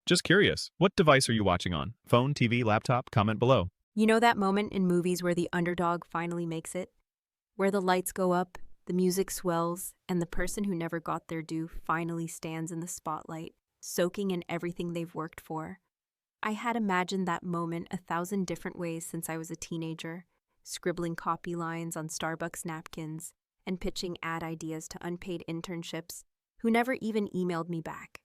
Just curious, what device are you watching on? Phone, TV, laptop? Comment below. You know that moment in movies where the underdog finally makes it? Where the lights go up, the music swells, and the person who never got their due finally stands in the spotlight, soaking in everything they've worked for. I had imagined that moment 1,000 different ways since I was a teenager, scribbling copy lines on Starbucks napkins and pitching ad ideas to unpaid internships who never even emailed me back.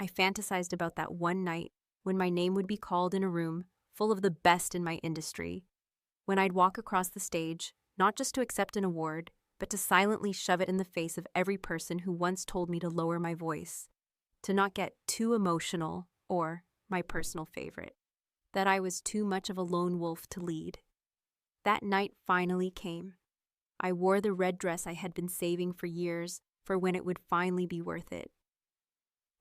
I fantasized about that one night when my name would be called in a room full of the best in my industry, when I'd walk across the stage, not just to accept an award, but to silently shove it in the face of every person who once told me to lower my voice, to not get too emotional, or, my personal favorite, that I was too much of a lone wolf to lead. That night finally came. I wore the red dress I had been saving for years for when it would finally be worth it.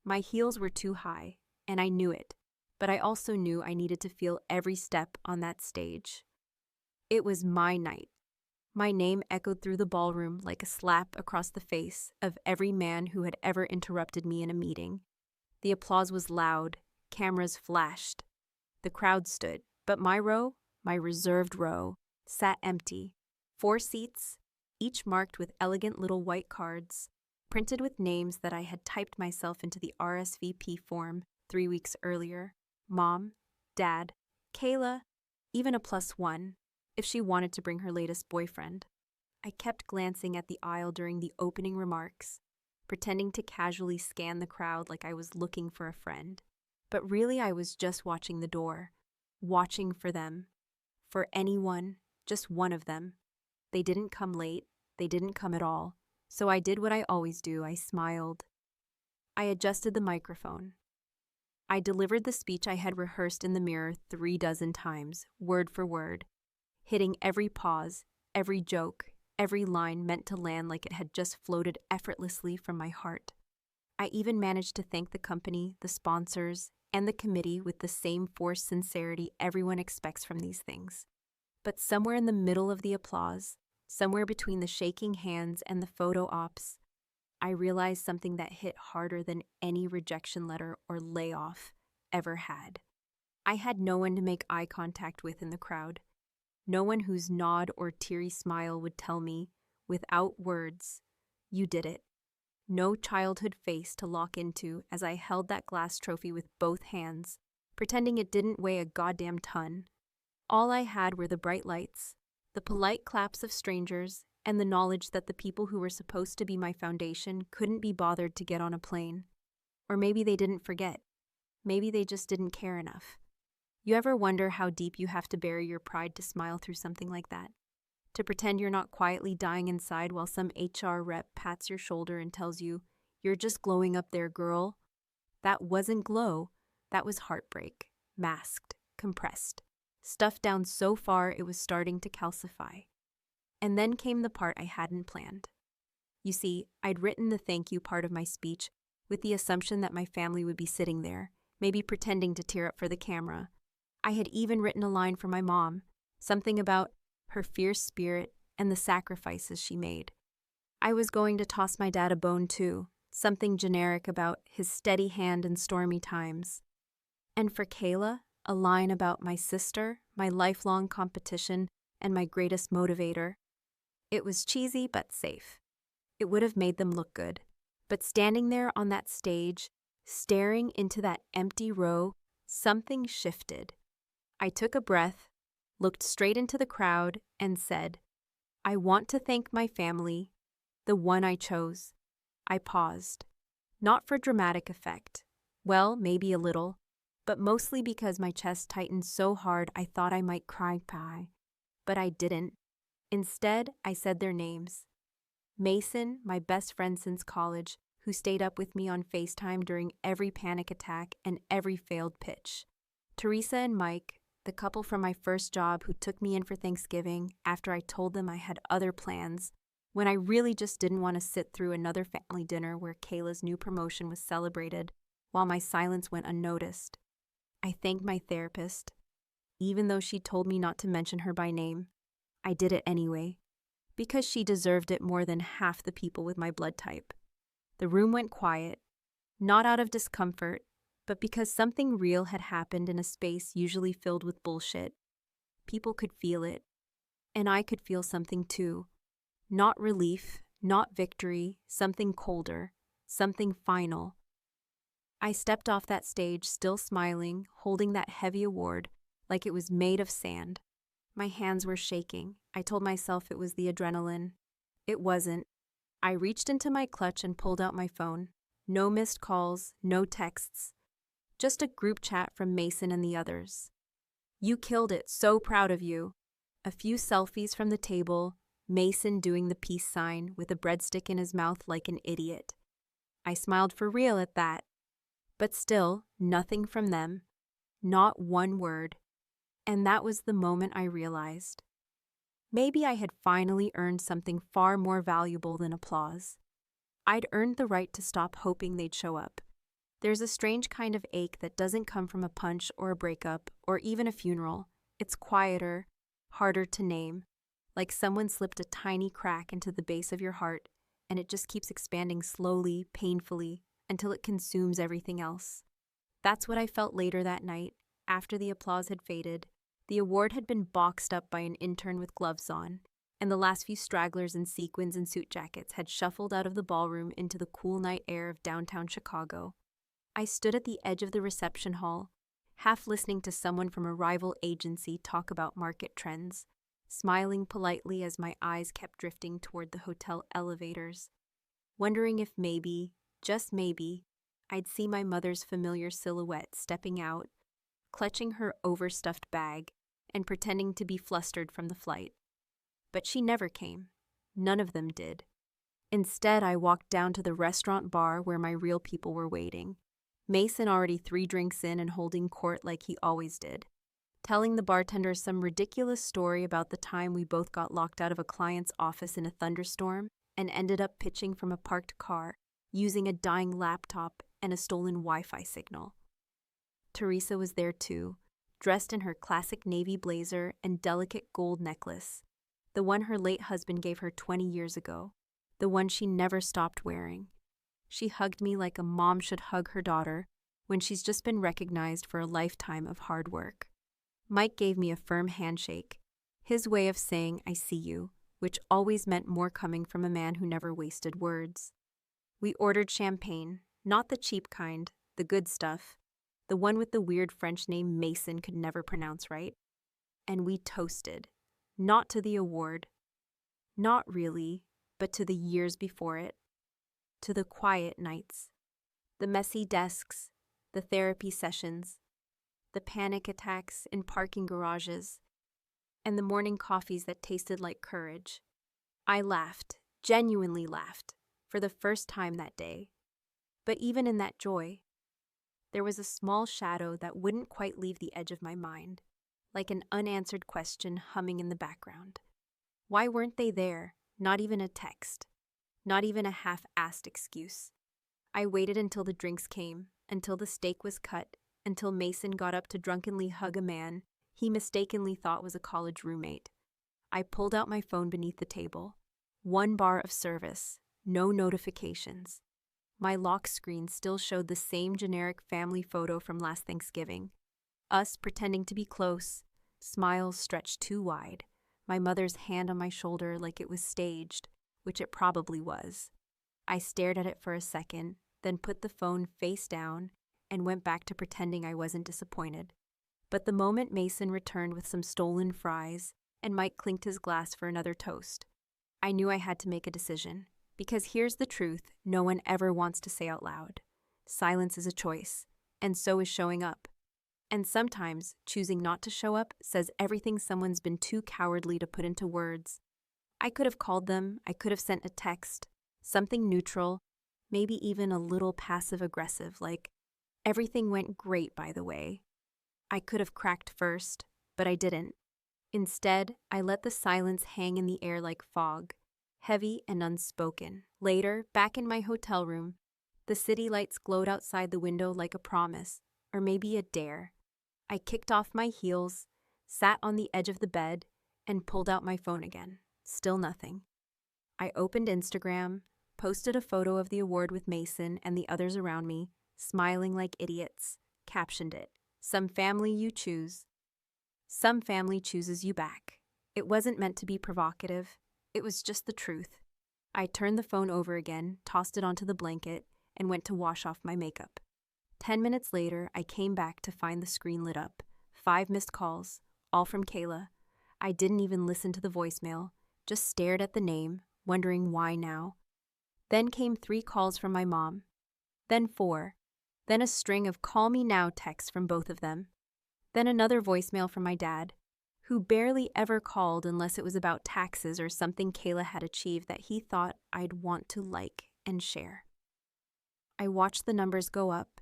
My heels were too high, and I knew it, but I also knew I needed to feel every step on that stage. It was my night. My name echoed through the ballroom like a slap across the face of every man who had ever interrupted me in a meeting. The applause was loud, cameras flashed. The crowd stood, but my row, my reserved row, sat empty. 4 seats, each marked with elegant little white cards, printed with names that I had typed myself into the RSVP form 3 weeks earlier. Mom, Dad, Kayla, even a +1, if she wanted to bring her latest boyfriend. I kept glancing at the aisle during the opening remarks, pretending to casually scan the crowd like I was looking for a friend. But really I was just watching the door, watching for them, for anyone, just one of them. They didn't come late, they didn't come at all, so I did what I always do, I smiled. I adjusted the microphone. I delivered the speech I had rehearsed in the mirror 36 times, word for word, hitting every pause, every joke, every line meant to land like it had just floated effortlessly from my heart. I even managed to thank the company, the sponsors, and the committee with the same forced sincerity everyone expects from these things. But somewhere in the middle of the applause, somewhere between the shaking hands and the photo ops, I realized something that hit harder than any rejection letter or layoff ever had. I had no one to make eye contact with in the crowd. No one whose nod or teary smile would tell me, without words, you did it. No childhood face to lock into as I held that glass trophy with both hands, pretending it didn't weigh a goddamn ton. All I had were the bright lights, the polite claps of strangers, and the knowledge that the people who were supposed to be my foundation couldn't be bothered to get on a plane. Or maybe they didn't forget. Maybe they just didn't care enough. You ever wonder how deep you have to bury your pride to smile through something like that? To pretend you're not quietly dying inside while some HR rep pats your shoulder and tells you, "You're just glowing up there, girl." That wasn't glow. That was heartbreak, masked, compressed, stuffed down so far it was starting to calcify. And then came the part I hadn't planned. You see, I'd written the thank you part of my speech with the assumption that my family would be sitting there, maybe pretending to tear up for the camera. I had even written a line for my mom, something about her fierce spirit and the sacrifices she made. I was going to toss my dad a bone too, something generic about his steady hand in stormy times. And for Kayla, a line about my sister, my lifelong competition, and my greatest motivator. It was cheesy but safe. It would have made them look good. But standing there on that stage, staring into that empty row, something shifted. I took a breath, looked straight into the crowd, and said, "I want to thank my family, the one I chose." I paused. Not for dramatic effect. Well, maybe a little, but mostly because my chest tightened so hard I thought I might cry pie. But I didn't. Instead, I said their names. Mason, my best friend since college, who stayed up with me on FaceTime during every panic attack and every failed pitch. Teresa and Mike, the couple from my first job who took me in for Thanksgiving after I told them I had other plans, when I really just didn't want to sit through another family dinner where Kayla's new promotion was celebrated, while my silence went unnoticed. I thanked my therapist. Even though she told me not to mention her by name, I did it anyway, because she deserved it more than half the people with my blood type. The room went quiet, not out of discomfort, but because something real had happened in a space usually filled with bullshit. People could feel it, and I could feel something too. Not relief, not victory, something colder, something final. I stepped off that stage, still smiling, holding that heavy award like it was made of sand. My hands were shaking. I told myself it was the adrenaline. It wasn't. I reached into my clutch and pulled out my phone. No missed calls, no texts. Just a group chat from Mason and the others. "You killed it, so proud of you." A few selfies from the table, Mason doing the peace sign with a breadstick in his mouth like an idiot. I smiled for real at that. But still, nothing from them. Not one word. And that was the moment I realized. Maybe I had finally earned something far more valuable than applause. I'd earned the right to stop hoping they'd show up. There's a strange kind of ache that doesn't come from a punch or a breakup or even a funeral. It's quieter, harder to name, like someone slipped a tiny crack into the base of your heart and it just keeps expanding slowly, painfully, until it consumes everything else. That's what I felt later that night, after the applause had faded. The award had been boxed up by an intern with gloves on, and the last few stragglers in sequins and suit jackets had shuffled out of the ballroom into the cool night air of downtown Chicago. I stood at the edge of the reception hall, half listening to someone from a rival agency talk about market trends, smiling politely as my eyes kept drifting toward the hotel elevators, wondering if maybe, just maybe, I'd see my mother's familiar silhouette stepping out, clutching her overstuffed bag and pretending to be flustered from the flight. But she never came. None of them did. Instead, I walked down to the restaurant bar where my real people were waiting. Mason already 3 drinks in and holding court like he always did, telling the bartender some ridiculous story about the time we both got locked out of a client's office in a thunderstorm and ended up pitching from a parked car, using a dying laptop and a stolen Wi-Fi signal. Teresa was there too, dressed in her classic navy blazer and delicate gold necklace, the one her late husband gave her 20 years ago, the one she never stopped wearing. She hugged me like a mom should hug her daughter when she's just been recognized for a lifetime of hard work. Mike gave me a firm handshake, his way of saying "I see you," which always meant more coming from a man who never wasted words. We ordered champagne, not the cheap kind, the good stuff, the one with the weird French name Mason could never pronounce right. And we toasted, not to the award, not really, but to the years before it, to the quiet nights, the messy desks, the therapy sessions, the panic attacks in parking garages, and the morning coffees that tasted like courage. I laughed, genuinely laughed, for the first time that day. But even in that joy, there was a small shadow that wouldn't quite leave the edge of my mind, like an unanswered question humming in the background. Why weren't they there? Not even a text. Not even a half-assed excuse. I waited until the drinks came, until the steak was cut, until Mason got up to drunkenly hug a man he mistakenly thought was a college roommate. I pulled out my phone beneath the table. 1 bar of service, no notifications. My lock screen still showed the same generic family photo from last Thanksgiving. Us pretending to be close, smiles stretched too wide, my mother's hand on my shoulder like it was staged, which it probably was. I stared at it for a second, then put the phone face down and went back to pretending I wasn't disappointed. But the moment Mason returned with some stolen fries and Mike clinked his glass for another toast, I knew I had to make a decision. Because here's the truth no one ever wants to say out loud. Silence is a choice, and so is showing up. And sometimes, choosing not to show up says everything someone's been too cowardly to put into words. I could have called them, I could have sent a text, something neutral, maybe even a little passive-aggressive, like, "Everything went great, by the way." I could have cracked first, but I didn't. Instead, I let the silence hang in the air like fog, heavy and unspoken. Later, back in my hotel room, the city lights glowed outside the window like a promise, or maybe a dare. I kicked off my heels, sat on the edge of the bed, and pulled out my phone again. Still nothing. I opened Instagram, posted a photo of the award with Mason and the others around me, smiling like idiots, captioned it, "Some family you choose. Some family chooses you back." It wasn't meant to be provocative. It was just the truth. I turned the phone over again, tossed it onto the blanket, and went to wash off my makeup. 10 minutes later, I came back to find the screen lit up. 5 missed calls, all from Kayla. I didn't even listen to the voicemail, just stared at the name, wondering why now. Then came 3 calls from my mom. Then 4. Then a string of "call me now" texts from both of them. Then another voicemail from my dad, who barely ever called unless it was about taxes or something Kayla had achieved that he thought I'd want to like and share. I watched the numbers go up.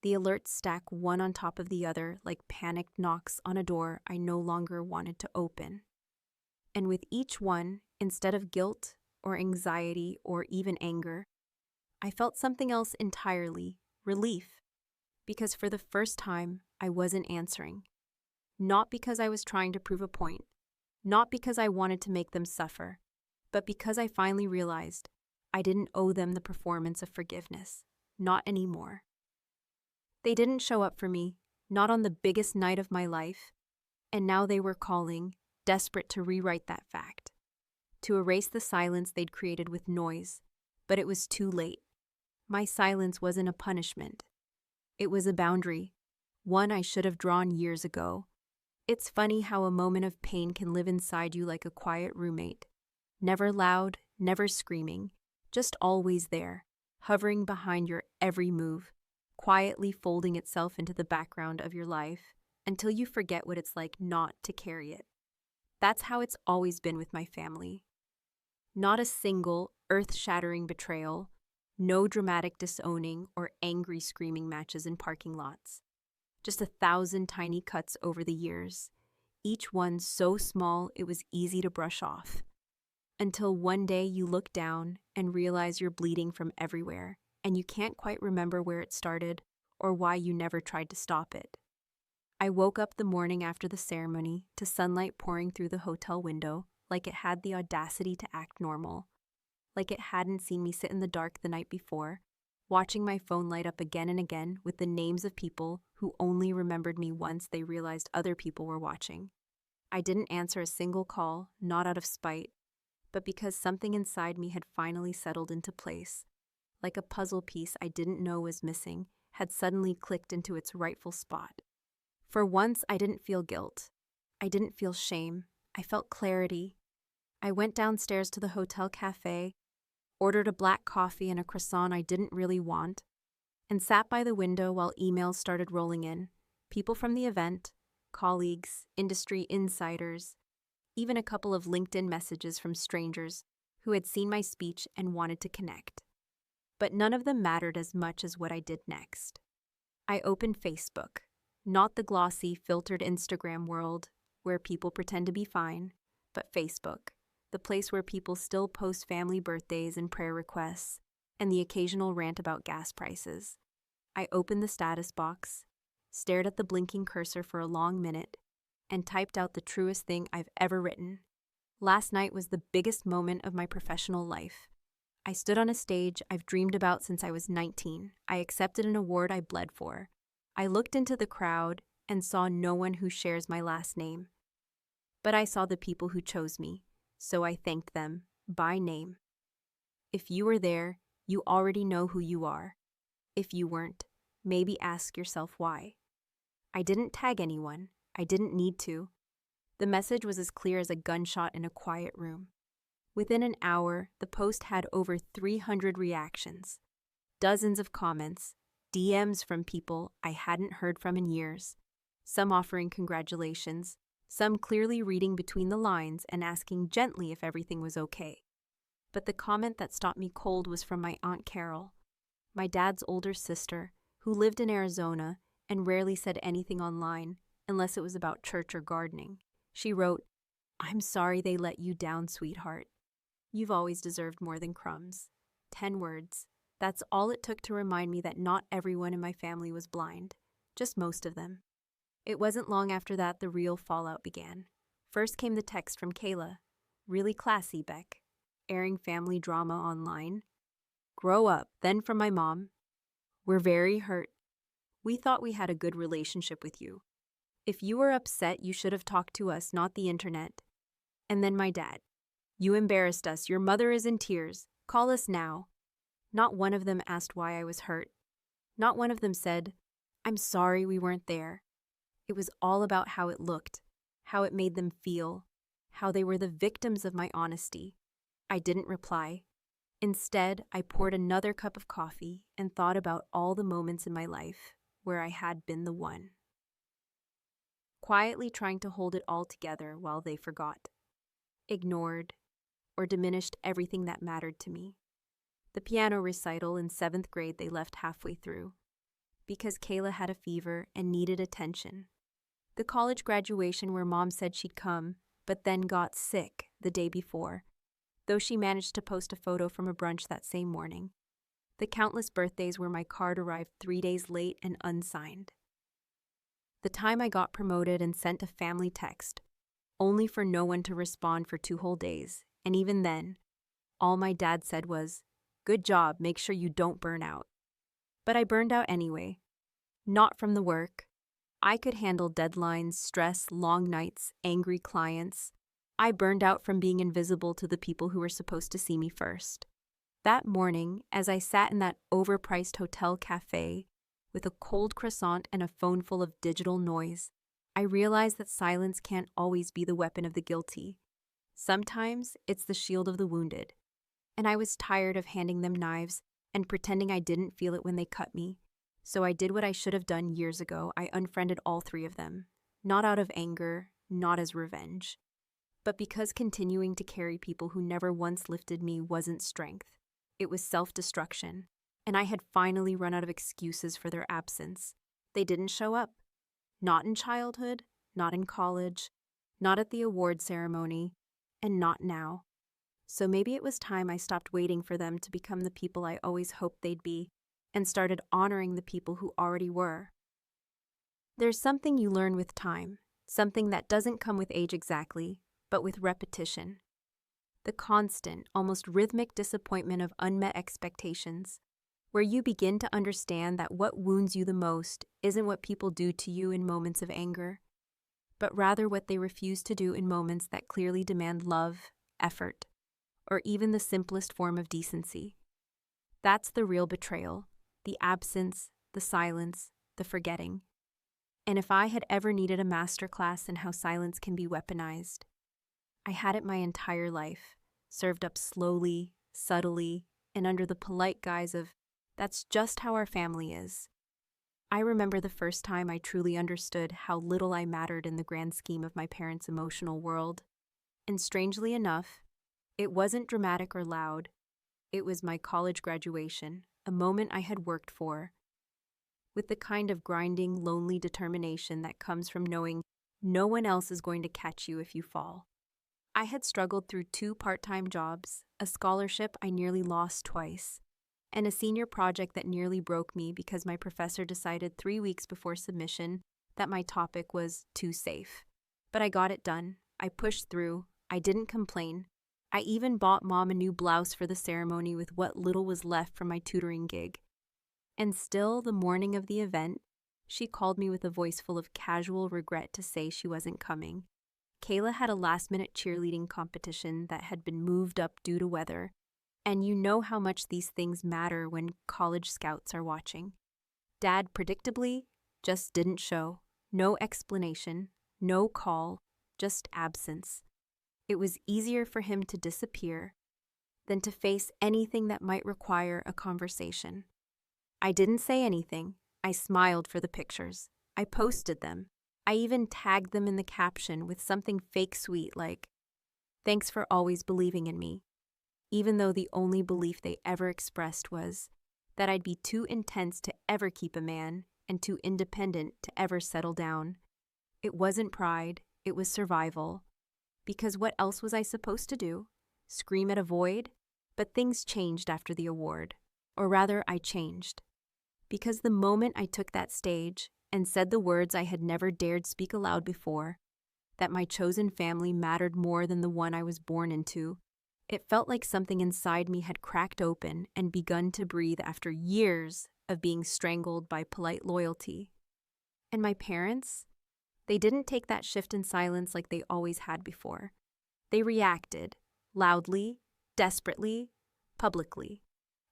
The alerts stack one on top of the other like panicked knocks on a door I no longer wanted to open. And with each one, instead of guilt or anxiety or even anger, I felt something else entirely: relief. Because for the first time, I wasn't answering. Not because I was trying to prove a point, not because I wanted to make them suffer, but because I finally realized I didn't owe them the performance of forgiveness. Not anymore. They didn't show up for me, not on the biggest night of my life, and now they were calling, desperate to rewrite that fact, to erase the silence they'd created with noise, but it was too late. My silence wasn't a punishment. It was a boundary, one I should have drawn years ago. It's funny how a moment of pain can live inside you like a quiet roommate. Never loud, never screaming, just always there, hovering behind your every move, quietly folding itself into the background of your life until you forget what it's like not to carry it. That's how it's always been with my family. Not a single earth-shattering betrayal, no dramatic disowning or angry screaming matches in parking lots. Just 1,000 tiny cuts over the years, each one so small it was easy to brush off. Until one day you look down and realize you're bleeding from everywhere, and you can't quite remember where it started or why you never tried to stop it. I woke up the morning after the ceremony to sunlight pouring through the hotel window like it had the audacity to act normal, like it hadn't seen me sit in the dark the night before, watching my phone light up again and again with the names of people who only remembered me once they realized other people were watching. I didn't answer a single call, not out of spite, but because something inside me had finally settled into place, like a puzzle piece I didn't know was missing had suddenly clicked into its rightful spot. For once, I didn't feel guilt. I didn't feel shame. I felt clarity. I went downstairs to the hotel cafe, ordered a black coffee and a croissant I didn't really want, and sat by the window while emails started rolling in. People from the event, colleagues, industry insiders, even a couple of LinkedIn messages from strangers who had seen my speech and wanted to connect. But none of them mattered as much as what I did next. I opened Facebook, not the glossy, filtered Instagram world where people pretend to be fine, but Facebook, the place where people still post family birthdays and prayer requests, and the occasional rant about gas prices. I opened the status box, stared at the blinking cursor for a long minute, and typed out the truest thing I've ever written. Last night was the biggest moment of my professional life. I stood on a stage I've dreamed about since I was 19. I accepted an award I bled for. I looked into the crowd and saw no one who shares my last name. But I saw the people who chose me, so I thanked them, by name. If you were there, you already know who you are. If you weren't, maybe ask yourself why. I didn't tag anyone. I didn't need to. The message was as clear as a gunshot in a quiet room. Within an hour, the post had over 300 reactions, dozens of comments, DMs from people I hadn't heard from in years, some offering congratulations, some clearly reading between the lines and asking gently if everything was okay. But the comment that stopped me cold was from my Aunt Carol, my dad's older sister, who lived in Arizona and rarely said anything online unless it was about church or gardening. She wrote, "I'm sorry they let you down, sweetheart. You've always deserved more than crumbs." 10 words. That's all it took to remind me that not everyone in my family was blind, just most of them. It wasn't long after that the real fallout began. First came the text from Kayla. "Really classy, Beck. Airing family drama online. Grow up." Then from my mom. We're very hurt. We thought we had a good relationship with you. If you were upset, you should have talked to us, not the internet. And then my dad. You embarrassed us. Your mother is in tears. Call us now. Not one of them asked why I was hurt. Not one of them said, I'm sorry we weren't there. It was all about how it looked, how it made them feel, how they were the victims of my honesty. I didn't reply. Instead, I poured another cup of coffee and thought about all the moments in my life where I had been the one. Quietly trying to hold it all together while they forgot, ignored, or diminished everything that mattered to me. The piano recital in 7th grade they left halfway through, because Kayla had a fever and needed attention. The college graduation where Mom said she'd come, but then got sick the day before, though she managed to post a photo from a brunch that same morning. The countless birthdays where my card arrived 3 days late and unsigned. The time I got promoted and sent a family text, only for no one to respond for 2 whole days, and even then, all my dad said was, "Good job, make sure you don't burn out." But I burned out anyway. Not from the work. I could handle deadlines, stress, long nights, angry clients. I burned out from being invisible to the people who were supposed to see me first. That morning, as I sat in that overpriced hotel cafe with a cold croissant and a phone full of digital noise, I realized that silence can't always be the weapon of the guilty. Sometimes it's the shield of the wounded. And I was tired of handing them knives and pretending I didn't feel it when they cut me. So I did what I should have done years ago. I unfriended all 3 of them. Not out of anger, not as revenge, but because continuing to carry people who never once lifted me wasn't strength. It was self-destruction, and I had finally run out of excuses for their absence. They didn't show up. Not in childhood, not in college, not at the award ceremony, and not now. So maybe it was time I stopped waiting for them to become the people I always hoped they'd be, and started honoring the people who already were. There's something you learn with time, something that doesn't come with age exactly, but with repetition. The constant, almost rhythmic disappointment of unmet expectations, where you begin to understand that what wounds you the most isn't what people do to you in moments of anger, but rather what they refuse to do in moments that clearly demand love, effort, or even the simplest form of decency. That's the real betrayal, the absence, the silence, the forgetting. And if I had ever needed a masterclass in how silence can be weaponized, I had it my entire life, served up slowly, subtly, and under the polite guise of, "That's just how our family is." I remember the first time I truly understood how little I mattered in the grand scheme of my parents' emotional world. And strangely enough, it wasn't dramatic or loud. It was my college graduation, a moment I had worked for, with the kind of grinding, lonely determination that comes from knowing no one else is going to catch you if you fall. I had struggled through 2 part-time jobs, a scholarship I nearly lost twice, and a senior project that nearly broke me because my professor decided 3 weeks before submission that my topic was too safe. But I got it done. I pushed through. I didn't complain. I even bought Mom a new blouse for the ceremony with what little was left from my tutoring gig. And still, the morning of the event, she called me with a voice full of casual regret to say she wasn't coming. Kayla had a last-minute cheerleading competition that had been moved up due to weather, and you know how much these things matter when college scouts are watching. Dad, predictably, just didn't show. No explanation, no call, just absence. It was easier for him to disappear than to face anything that might require a conversation. I didn't say anything. I smiled for the pictures. I posted them. I even tagged them in the caption with something fake sweet like, "Thanks for always believing in me," even though the only belief they ever expressed was that I'd be too intense to ever keep a man and too independent to ever settle down. It wasn't pride, it was survival. Because what else was I supposed to do? Scream at a void? But things changed after the award. Or rather, I changed. Because the moment I took that stage and said the words I had never dared speak aloud before, that my chosen family mattered more than the one I was born into, it felt like something inside me had cracked open and begun to breathe after years of being strangled by polite loyalty. And my parents? They didn't take that shift in silence like they always had before. They reacted, loudly, desperately, publicly.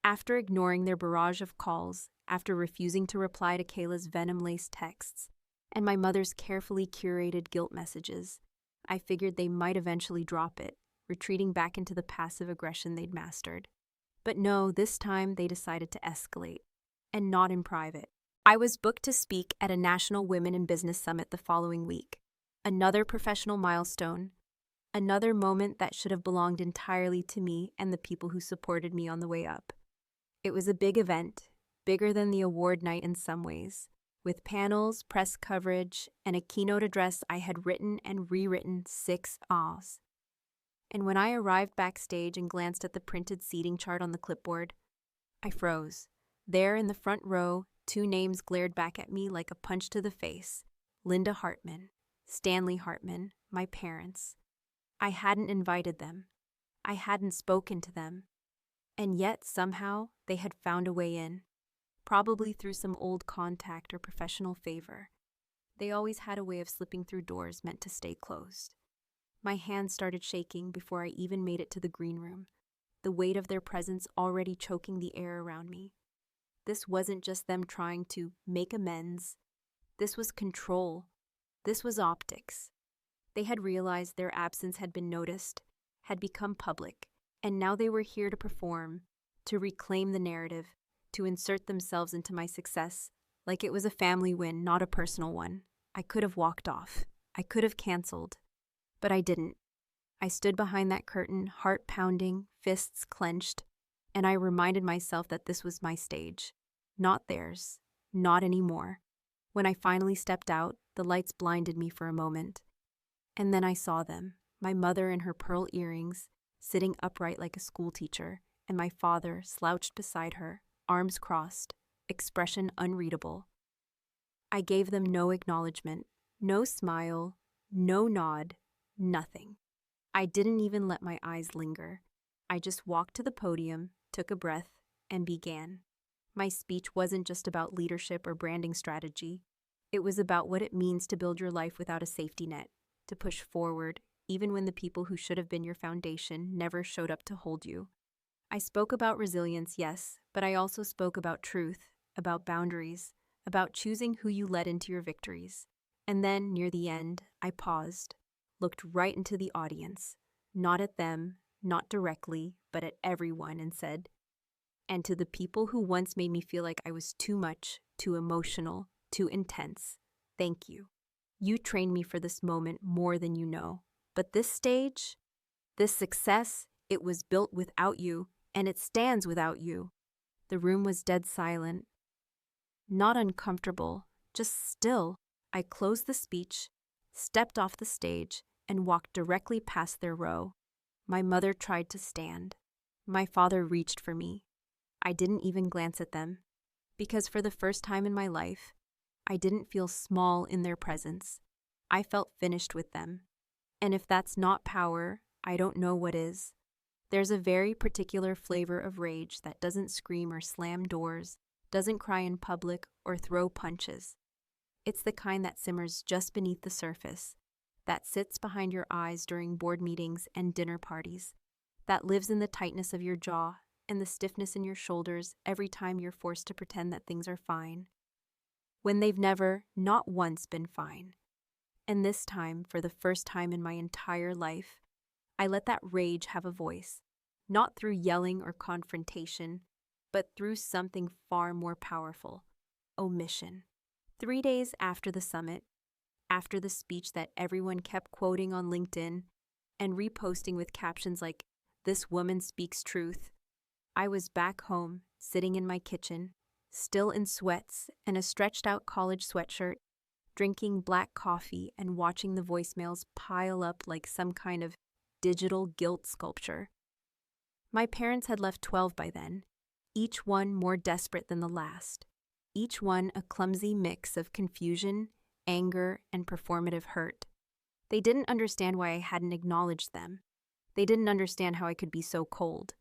After ignoring their barrage of calls, after refusing to reply to Kayla's venom-laced texts, and my mother's carefully curated guilt messages, I figured they might eventually drop it, retreating back into the passive aggression they'd mastered. But no, this time they decided to escalate, and not in private. I was booked to speak at a National Women in Business Summit the following week. Another professional milestone, another moment that should have belonged entirely to me and the people who supported me on the way up. It was a big event, bigger than the award night in some ways, with panels, press coverage, and a keynote address I had written and rewritten 6 ahs. And when I arrived backstage and glanced at the printed seating chart on the clipboard, I froze. There in the front row, 2 names glared back at me like a punch to the face. Linda Hartman, Stanley Hartman, my parents. I hadn't invited them. I hadn't spoken to them. And yet, somehow, they had found a way in. Probably through some old contact or professional favor. They always had a way of slipping through doors meant to stay closed. My hands started shaking before I even made it to the green room, the weight of their presence already choking the air around me. This wasn't just them trying to make amends. This was control. This was optics. They had realized their absence had been noticed, had become public, and now they were here to perform, to reclaim the narrative, to insert themselves into my success, like it was a family win, not a personal one. I could have walked off. I could have canceled. But I didn't. I stood behind that curtain, heart pounding, fists clenched, and I reminded myself that this was my stage. Not theirs. Not anymore. When I finally stepped out, the lights blinded me for a moment. And then I saw them, my mother in her pearl earrings, sitting upright like a schoolteacher, and my father slouched beside her, arms crossed, expression unreadable. I gave them no acknowledgement, no smile, no nod, nothing. I didn't even let my eyes linger. I just walked to the podium, took a breath, and began. My speech wasn't just about leadership or branding strategy. It was about what it means to build your life without a safety net, to push forward, even when the people who should have been your foundation never showed up to hold you. I spoke about resilience, yes, but I also spoke about truth, about boundaries, about choosing who you let into your victories. And then, near the end, I paused, looked right into the audience, not at them, not directly, but at everyone, and said, "And to the people who once made me feel like I was too much, too emotional, too intense, thank you. You trained me for this moment more than you know. But this stage, this success, it was built without you, and it stands without you." The room was dead silent. Not uncomfortable, just still. I closed the speech, stepped off the stage, and walked directly past their row. My mother tried to stand. My father reached for me. I didn't even glance at them, because for the first time in my life, I didn't feel small in their presence. I felt finished with them. And if that's not power, I don't know what is. There's a very particular flavor of rage that doesn't scream or slam doors, doesn't cry in public or throw punches. It's the kind that simmers just beneath the surface, that sits behind your eyes during board meetings and dinner parties, that lives in the tightness of your jaw and the stiffness in your shoulders every time you're forced to pretend that things are fine, when they've never, not once, been fine. And this time, for the first time in my entire life, I let that rage have a voice, not through yelling or confrontation, but through something far more powerful: omission. 3 days after the summit, after the speech that everyone kept quoting on LinkedIn and reposting with captions like, "This woman speaks truth," I was back home, sitting in my kitchen, still in sweats and a stretched-out college sweatshirt, drinking black coffee and watching the voicemails pile up like some kind of digital guilt sculpture. My parents had left 12 by then, each one more desperate than the last, each one a clumsy mix of confusion, anger, and performative hurt. They didn't understand why I hadn't acknowledged them. They didn't understand how I could be so cold.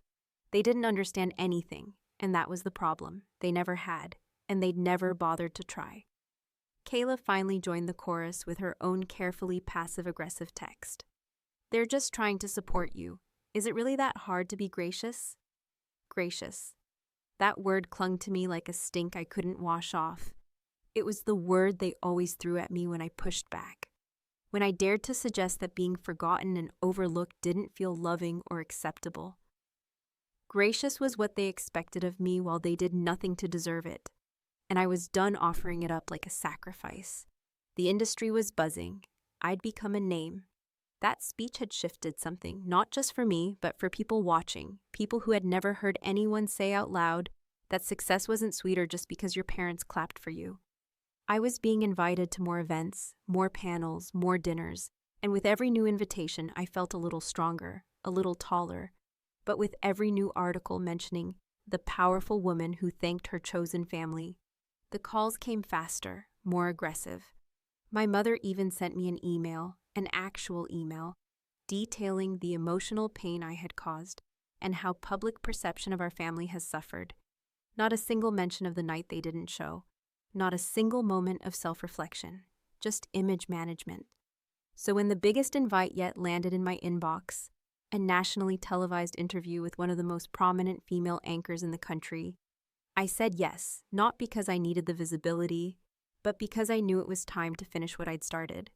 They didn't understand anything, and that was the problem. They never had. and they'd never bothered to try. Kayla finally joined the chorus with her own carefully passive-aggressive text. "They're just trying to support you. Is it really that hard to be gracious?" Gracious. That word clung to me like a stink I couldn't wash off. It was the word they always threw at me when I pushed back. When I dared to suggest that being forgotten and overlooked didn't feel loving or acceptable. Gracious was what they expected of me while they did nothing to deserve it. And I was done offering it up like a sacrifice. The industry was buzzing. I'd become a name. That speech had shifted something, not just for me, but for people watching, people who had never heard anyone say out loud that success wasn't sweeter just because your parents clapped for you. I was being invited to more events, more panels, more dinners, and with every new invitation, I felt a little stronger, a little taller. But with every new article mentioning the powerful woman who thanked her chosen family, the calls came faster, more aggressive. My mother even sent me an email, an actual email, detailing the emotional pain I had caused and how public perception of our family has suffered. Not a single mention of the night they didn't show. Not a single moment of self-reflection. Just image management. So when the biggest invite yet landed in my inbox, a nationally televised interview with one of the most prominent female anchors in the country, I said yes, not because I needed the visibility, but because I knew it was time to finish what I'd started.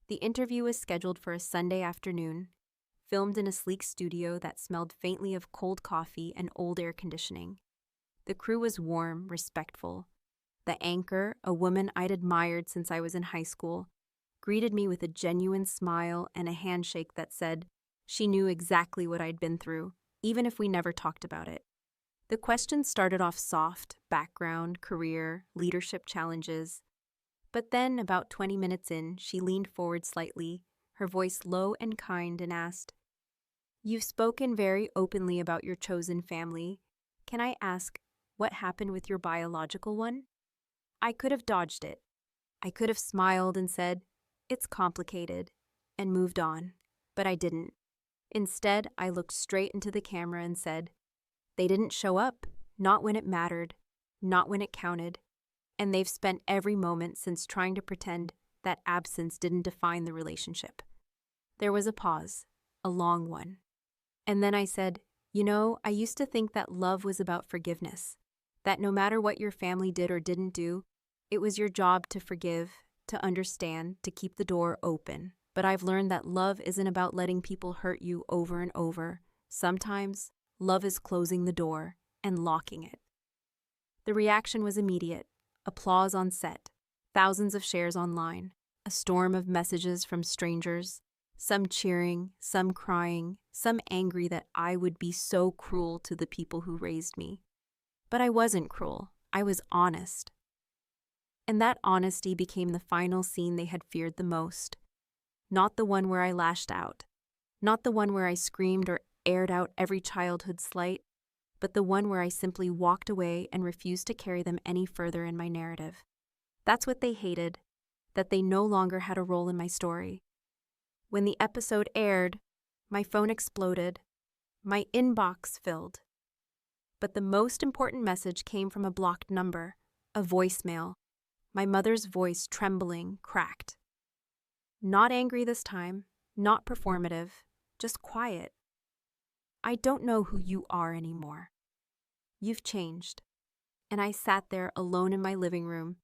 The interview was scheduled for a Sunday afternoon, filmed in a sleek studio that smelled faintly of cold coffee and old air conditioning. The crew was warm, respectful. The anchor, a woman I'd admired since I was in high school, greeted me with a genuine smile and a handshake that said she knew exactly what I'd been through, even if we never talked about it. The questions started off soft, background, career, leadership challenges. But then, about 20 minutes in, she leaned forward slightly, her voice low and kind, and asked, "You've spoken very openly about your chosen family. Can I ask, what happened with your biological one?" I could have dodged it. I could have smiled and said, "It's complicated," and moved on, but I didn't. Instead, I looked straight into the camera and said, "They didn't show up, not when it mattered, not when it counted, and they've spent every moment since trying to pretend that absence didn't define the relationship." There was a pause, a long one. And then I said, I used to think that love was about forgiveness, that no matter what your family did or didn't do, it was your job to forgive, to understand, to keep the door open. But I've learned that love isn't about letting people hurt you over and over. Sometimes, love is closing the door and locking it." The reaction was immediate. Applause on set, thousands of shares online, a storm of messages from strangers, some cheering, some crying, some angry that I would be so cruel to the people who raised me. But I wasn't cruel. I was honest. And that honesty became the final scene they had feared the most. Not the one where I lashed out, not the one where I screamed or aired out every childhood slight, but the one where I simply walked away and refused to carry them any further in my narrative. That's what they hated, that they no longer had a role in my story. When the episode aired, my phone exploded, my inbox filled. But the most important message came from a blocked number, a voicemail, my mother's voice trembling, cracked. Not angry this time, not performative, just quiet. "I don't know who you are anymore. You've changed." And I sat there alone in my living room,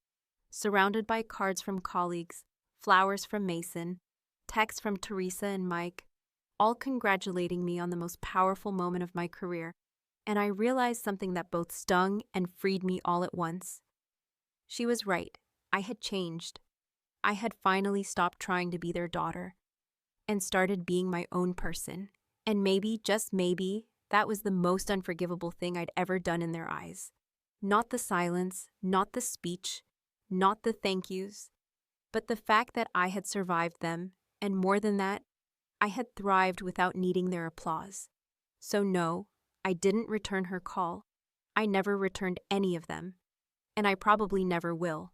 surrounded by cards from colleagues, flowers from Mason, texts from Teresa and Mike, all congratulating me on the most powerful moment of my career. And I realized something that both stung and freed me all at once. She was right. I had changed. I had finally stopped trying to be their daughter and started being my own person. And maybe, just maybe, that was the most unforgivable thing I'd ever done in their eyes. Not the silence, not the speech, not the thank yous, but the fact that I had survived them, and more than that, I had thrived without needing their applause. So no, I didn't return her call. I never returned any of them, and I probably never will.